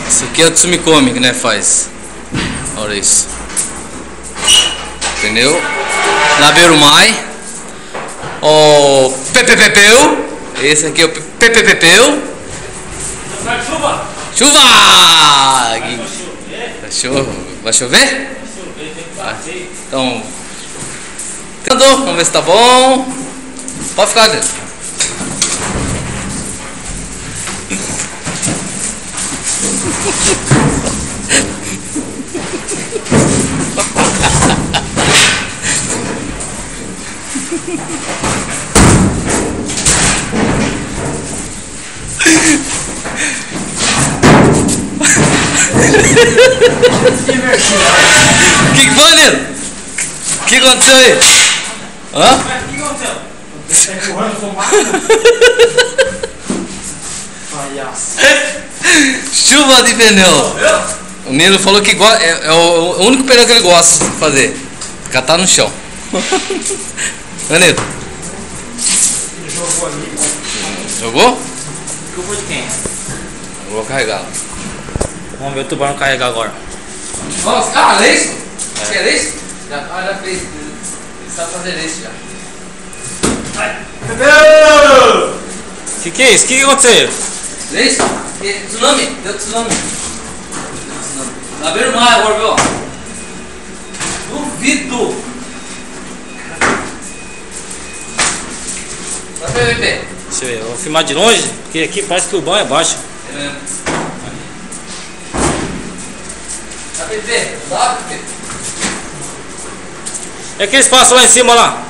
Isso aqui é o Tsumikome que né faz. Olha isso. Entendeu? Laberumai. O Pepepepeu. Esse aqui é o Pepepepeu. Chuva! Chuva! Vai chover? Vai. Então, vamos ver se tá bom. Pode ficar dentro. Que foi, Nilo? O que aconteceu aí? Hã? O que aconteceu? Tá empurrando com palhaço. Chuva de pneu. O Nilo falou que é o único pneu que ele gosta de fazer. Catar no chão. Né, Nilo? Ele jogou ali. Jogou? Culpa de quem? Eu vou carregar. Vamos ver o tubarão carregar agora. Nossa, ah, é isso? É. Quer isso? Já fez. Ele sabe fazer isso já. Que é isso? O que aconteceu? Isso? Tsunami? Deu tsunami. Tá vendo mais agora, viu? Duvido. Tá vendo, Pepe? Deixa eu ver, eu vou filmar de longe, porque aqui parece que o banho é baixo. É mesmo. Tá, Pepe? Dá, Pepe? É aquele espaço lá em cima lá.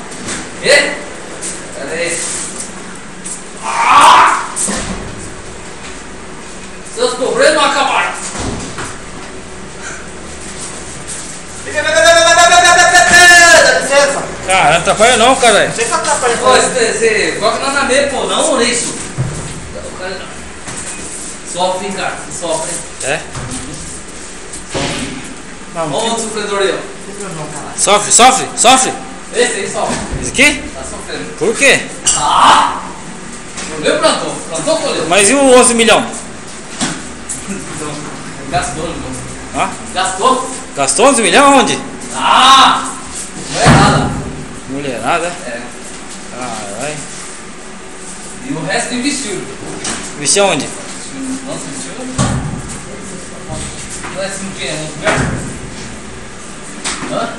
E? Cadê? Ah! Seus problemas não acabaram. Dá licença. Cara, não atrapalha não, cara. Você tá atrapalhando. Você coloca nós na meia, pô, não é isso. Sofre, hein, cara. Sofre. É? Olha o outro sofredor aí, ó. Sofre, sofre, sofre. Esse aí sofre. Esse aqui? Tá sofrendo. Por quê? Ah! Meu plantou. Plantou, colheu. Mas e o 11 milhão? Gastou, irmão. Hã? Gastou? Gastou 11 milhão onde? Ah! Não é nada. Mulherada? É. Caralho. E o resto investiu. Investiu onde? Nossa, investiu. Não é assim que é, não é? Hã?